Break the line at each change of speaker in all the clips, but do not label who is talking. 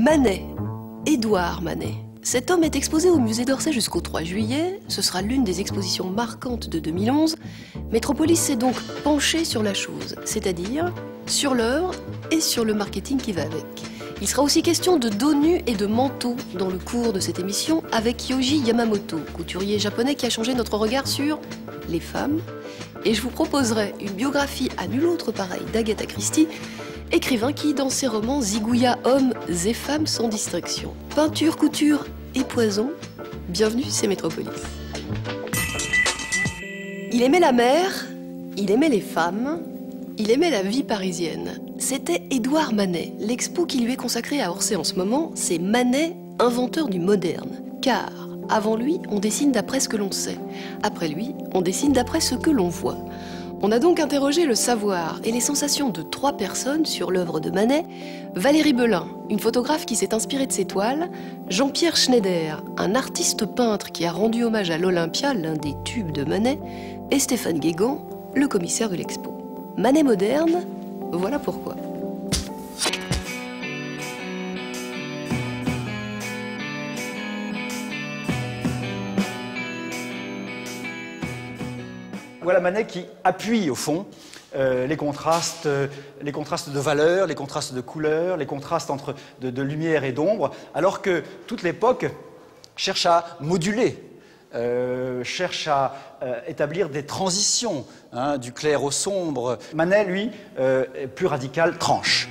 Manet, Édouard Manet. Cet homme est exposé au musée d'Orsay jusqu'au 3 juillet. Ce sera l'une des expositions marquantes de 2011. Métropolis s'est donc penché sur la chose, c'est-à-dire sur l'œuvre et sur le marketing qui va avec. Il sera aussi question de dos nus et de manteaux dans le cours de cette émission avec Yohji Yamamoto, couturier japonais qui a changé notre regard sur les femmes. Et je vous proposerai une biographie à nul autre pareil d'Agatha Christie, écrivain qui, dans ses romans, zigouilla hommes et femmes sans distinction. Peinture, couture et poison, bienvenue, c'est Métropolis. Il aimait la mer, il aimait les femmes, il aimait la vie parisienne. C'était Édouard Manet. L'expo qui lui est consacrée à Orsay en ce moment, c'est Manet, inventeur du moderne. Car, avant lui, on dessine d'après ce que l'on sait. Après lui, on dessine d'après ce que l'on voit. On a donc interrogé le savoir et les sensations de 3 personnes sur l'œuvre de Manet. Valérie Belin, une photographe qui s'est inspirée de ses toiles. Jean-Pierre Schneider, un artiste peintre qui a rendu hommage à l'Olympia, l'un des tubes de Manet. Et Stéphane Guégan, le commissaire de l'expo. Manet moderne, voilà pourquoi.
Voilà Manet qui appuie au fond les contrastes de valeurs, les contrastes de couleurs, les contrastes entre de lumière et d'ombre, alors que toute l'époque cherche à moduler, cherche à établir des transitions, hein, du clair au sombre. Manet, lui, est plus radical, tranche.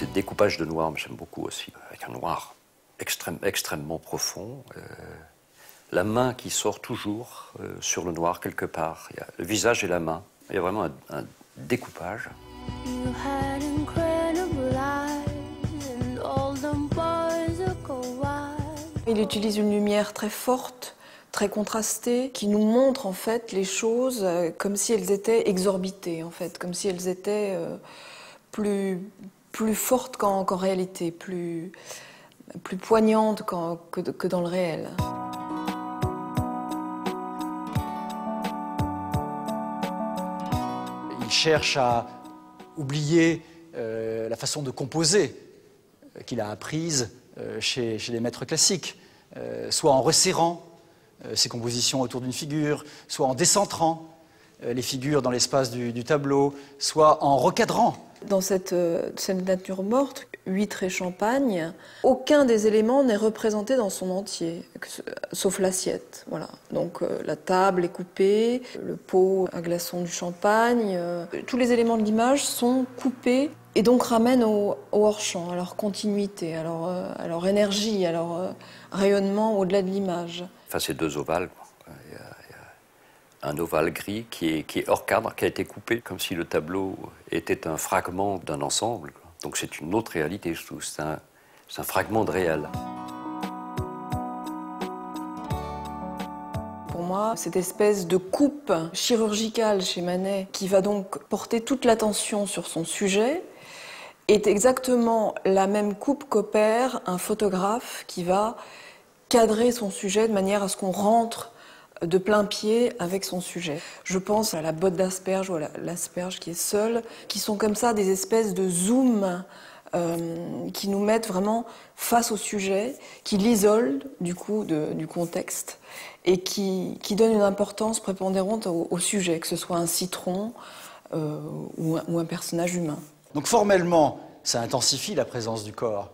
Le découpage de noir, j'aime beaucoup aussi, avec un noir extrêmement profond. La main qui sort toujours sur le noir quelque part. Il y a le visage et la main. Il y a vraiment un découpage.
Il utilise une lumière très forte, très contrastée, qui nous montre en fait les choses comme si elles étaient exorbitées, en fait, comme si elles étaient plus fortes qu'en réalité, plus poignantes que dans le réel.
Il cherche à oublier la façon de composer qu'il a apprise chez les maîtres classiques, soit en resserrant ses compositions autour d'une figure, soit en décentrant les figures dans l'espace du tableau, soit en recadrant.
Dans cette nature morte, huître et champagne, aucun des éléments n'est représenté dans son entier, sauf l'assiette. Voilà. Donc la table est coupée, le pot à glaçons du champagne, tous les éléments de l'image sont coupés et donc ramènent au hors-champ, à leur continuité, à leur énergie, à leur rayonnement au-delà de l'image.
Enfin, c'est 2 ovales. Il y a un ovale gris qui est hors cadre, qui a été coupé, comme si le tableau était un fragment d'un ensemble. Donc c'est une autre réalité, je trouve. C'est un fragment de réel.
Pour moi, cette espèce de coupe chirurgicale chez Manet, qui va donc porter toute l'attention sur son sujet, est exactement la même coupe qu'opère un photographe qui va cadrer son sujet de manière à ce qu'on rentre de plein pied avec son sujet. Je pense à la botte d'asperge ou à l'asperge qui est seule, qui sont comme ça des espèces de zoom qui nous mettent vraiment face au sujet, qui l'isolent du coup du contexte et qui donnent une importance prépondérante au sujet, que ce soit un citron ou un personnage humain.
Donc formellement, ça intensifie la présence du corps.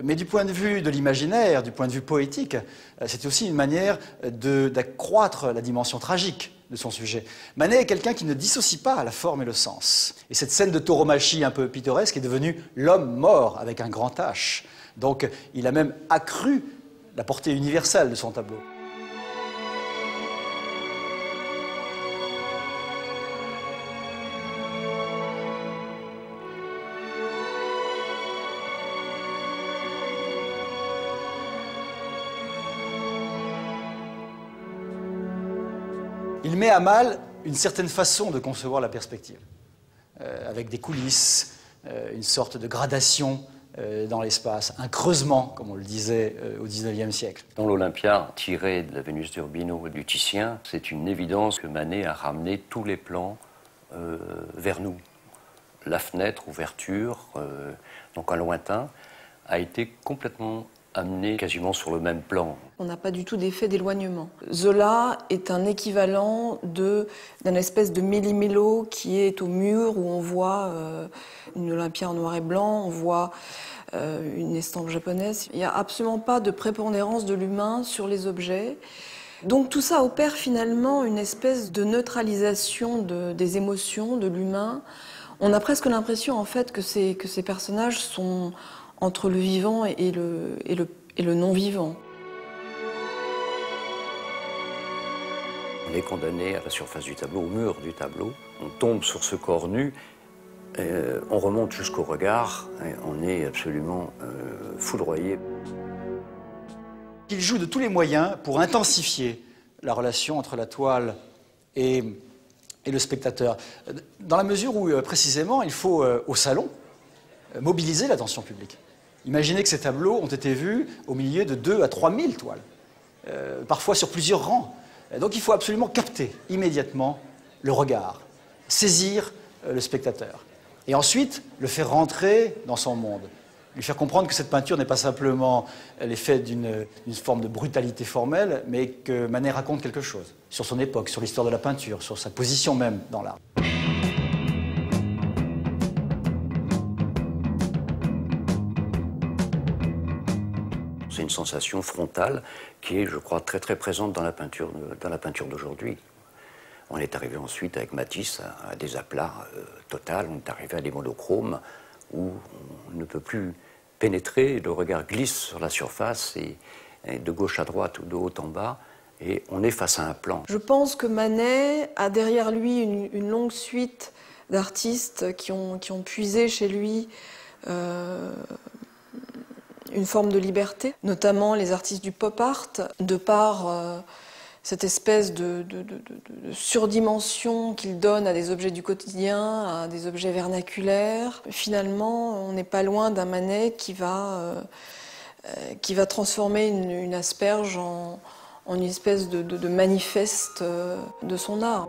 Mais du point de vue de l'imaginaire, du point de vue poétique, c'est aussi une manière d'accroître la dimension tragique de son sujet. Manet est quelqu'un qui ne dissocie pas la forme et le sens. Et cette scène de tauromachie un peu pittoresque est devenue l'homme mort avec un grand H. Donc il a même accru la portée universelle de son tableau. Il met à mal une certaine façon de concevoir la perspective, avec des coulisses, une sorte de gradation dans l'espace, un creusement, comme on le disait au XIXe siècle.
Dans l'Olympia, tiré de la Vénus d'Urbino et du Titien, c'est une évidence que Manet a ramené tous les plans vers nous. La fenêtre, ouverture, donc un lointain, a été complètement amené quasiment sur le même plan.
On n'a pas du tout d'effet d'éloignement. Zola est un équivalent d'un espèce de méli-mélo qui est au mur où on voit une Olympia en noir et blanc, on voit une estampe japonaise. Il n'y a absolument pas de prépondérance de l'humain sur les objets. Donc tout ça opère finalement une espèce de neutralisation des émotions de l'humain. On a presque l'impression en fait que ces personnages sont entre le vivant et le non-vivant.
On est condamné à la surface du tableau, au mur du tableau. On tombe sur ce corps nu, on remonte jusqu'au regard, et on est absolument foudroyé.
Il joue de tous les moyens pour intensifier la relation entre la toile et le spectateur. Dans la mesure où, précisément, il faut, au salon, mobiliser l'attention publique. Imaginez que ces tableaux ont été vus au milieu de 2 à 3 000 toiles, parfois sur plusieurs rangs. Donc il faut absolument capter immédiatement le regard, saisir le spectateur, et ensuite le faire rentrer dans son monde, lui faire comprendre que cette peinture n'est pas simplement l'effet d'une forme de brutalité formelle, mais que Manet raconte quelque chose sur son époque, sur l'histoire de la peinture, sur sa position même dans l'art.
C'est une sensation frontale qui est, je crois, très très présente dans la peinture d'aujourd'hui. On est arrivé ensuite avec Matisse à des aplats totaux, on est arrivé à des monochromes où on ne peut plus pénétrer, le regard glisse sur la surface et de gauche à droite ou de haut en bas, et on est face à un plan.
Je pense que Manet a derrière lui une longue suite d'artistes qui ont puisé chez lui une forme de liberté, notamment les artistes du pop art, de par cette espèce de surdimension qu'ils donnent à des objets du quotidien, à des objets vernaculaires. Finalement, on n'est pas loin d'un Manet qui va transformer une asperge en une espèce de manifeste de son art.